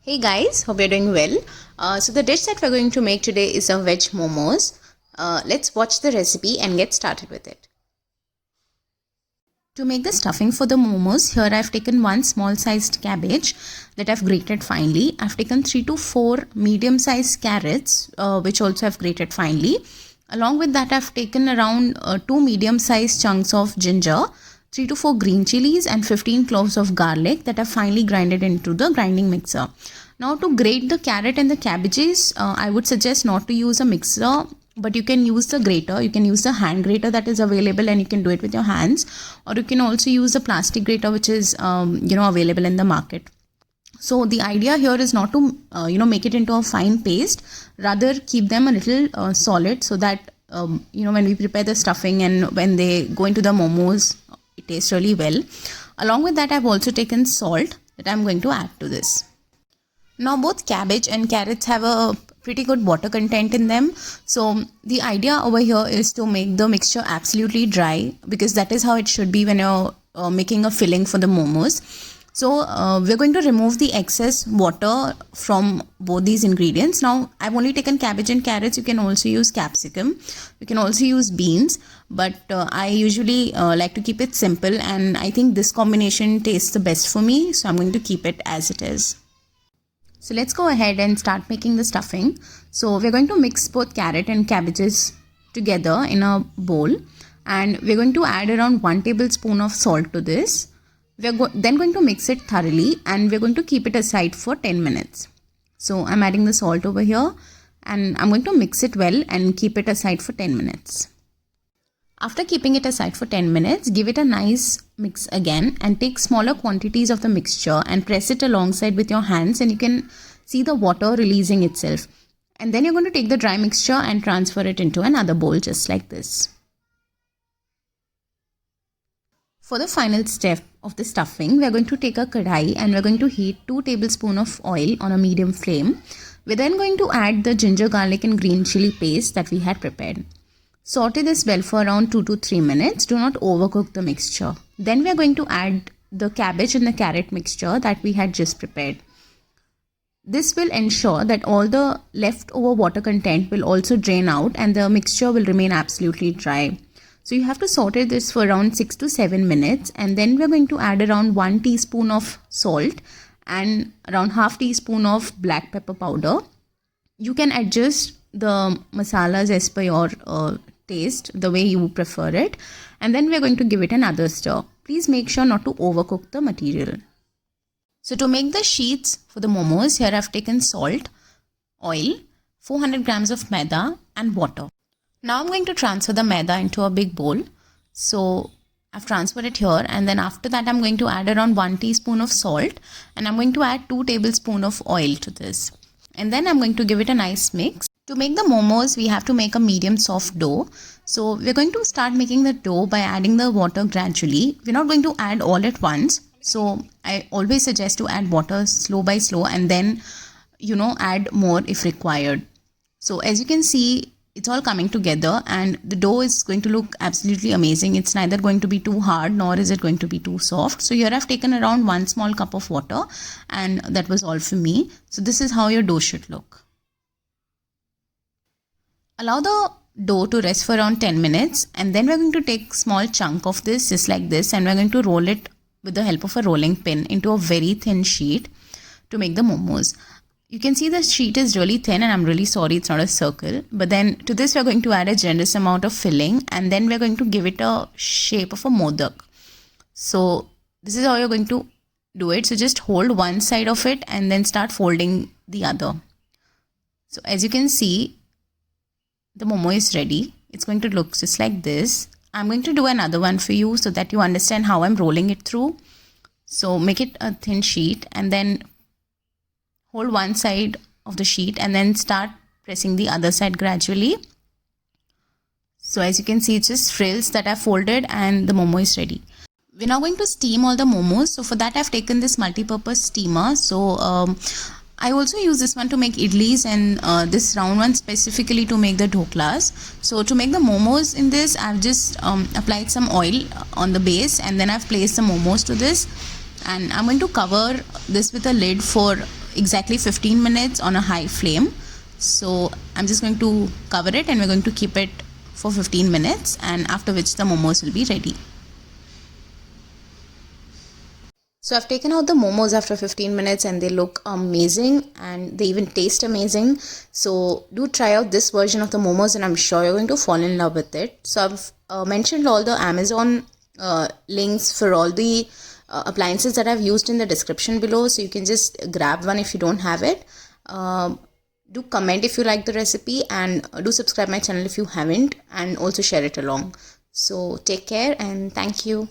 Hey guys, hope you're doing well. So the dish that we're going to make today is a veg momos. Let's watch the recipe and get started with it. To make the stuffing for the momos, here I've taken one small sized cabbage that I've grated finely. I've taken 3 to 4 medium sized carrots, which also I've grated finely. Along with that, I've taken around 2 medium sized chunks of ginger, 3 to 4 green chilies and 15 cloves of garlic that I've finely grinded into the grinding mixer. Now to grate the carrot and the cabbages, I would suggest not to use a mixer, but you can use the grater. You can use the hand grater that is available and you can do it with your hands, or you can also use the plastic grater which is available in the market. So the idea here is not to make it into a fine paste, rather keep them a little solid so that when we prepare the stuffing and when they go into the momos, it tastes really well. Along with that, I've also taken salt that I'm going to add to this. Now both cabbage and carrots have a pretty good water content in them. So the idea over here is to make the mixture absolutely dry, because that is how it should be when you're making a filling for the momos. So we're going to remove the excess water from both these ingredients. Now I've only taken cabbage and carrots. You can also use capsicum. You can also use beans. But I usually like to keep it simple, and I think this combination tastes the best for me. So I'm going to keep it as it is. So let's go ahead and start making the stuffing. So we're going to mix both carrot and cabbages together in a bowl. And we're going to add around 1 tablespoon of salt to this. We're then going to mix it thoroughly, and we're going to keep it aside for 10 minutes. So I'm adding the salt over here, and I'm going to mix it well and keep it aside for 10 minutes. After keeping it aside for 10 minutes, give it a nice mix again and take smaller quantities of the mixture and press it alongside with your hands, and you can see the water releasing itself. And then you're going to take the dry mixture and transfer it into another bowl just like this. For the final step of the stuffing, we are going to take a kadai and we're going to heat 2 tablespoons of oil on a medium flame. We're then going to add the ginger, garlic and green chili paste that we had prepared. Saute this well for around 2 to 3 minutes. Do not overcook the mixture. Then we are going to add the cabbage and the carrot mixture that we had just prepared. This will ensure that all the leftover water content will also drain out and the mixture will remain absolutely dry. So you have to saute this for around 6 to 7 minutes, and then we're going to add around 1 teaspoon of salt and around half teaspoon of black pepper powder. You can adjust the masalas as per your taste, the way you prefer it, and then we're going to give it another stir. Please make sure not to overcook the material. So to make the sheets for the momos, here I've taken salt, oil, 400 grams of maida and water. Now I'm going to transfer the maida into a big bowl. So I've transferred it here, and then after that I'm going to add around 1 teaspoon of salt, and I'm going to add 2 tablespoons of oil to this. And then I'm going to give it a nice mix. To make the momos, we have to make a medium soft dough. So we're going to start making the dough by adding the water gradually. We're not going to add all at once. So I always suggest to add water slow by slow, and then add more if required. So as you can see, it's all coming together and the dough is going to look absolutely amazing. It's neither going to be too hard nor is it going to be too soft. So here I've taken around 1 small cup of water, and that was all for me. So this is how your dough should look. Allow the dough to rest for around 10 minutes, and then we're going to take a small chunk of this just like this, and we're going to roll it with the help of a rolling pin into a very thin sheet to make the momos. You can see the sheet is really thin, and I'm really sorry it's not a circle. But then to this we're going to add a generous amount of filling, and then we're going to give it a shape of a modak. So this is how you're going to do it. So just hold one side of it and then start folding the other. So as you can see, the momo is ready. It's going to look just like this. I'm going to do another one for you so that you understand how I'm rolling it through. So make it a thin sheet and then hold one side of the sheet and then start pressing the other side gradually. So as you can see, it's just frills that I've folded and the momo is ready. We're now going to steam all the momos. So for that I've taken this multi-purpose steamer. So I also use this one to make idlis, and this round one specifically to make the dhoklas. So to make the momos in this, I've just applied some oil on the base, and then I've placed the momos to this, and I'm going to cover this with a lid for exactly 15 minutes on a high flame. So I'm just going to cover it and we're going to keep it for 15 minutes, and after which the momos will be ready. So I've taken out the momos after 15 minutes and they look amazing and they even taste amazing. So do try out this version of the momos and I'm sure you're going to fall in love with it. So I've mentioned all the Amazon links for all the appliances that I've used in the description below. So you can just grab one if you don't have it. Do comment if you like the recipe, and do subscribe my channel if you haven't, and also share it along. So take care and thank you.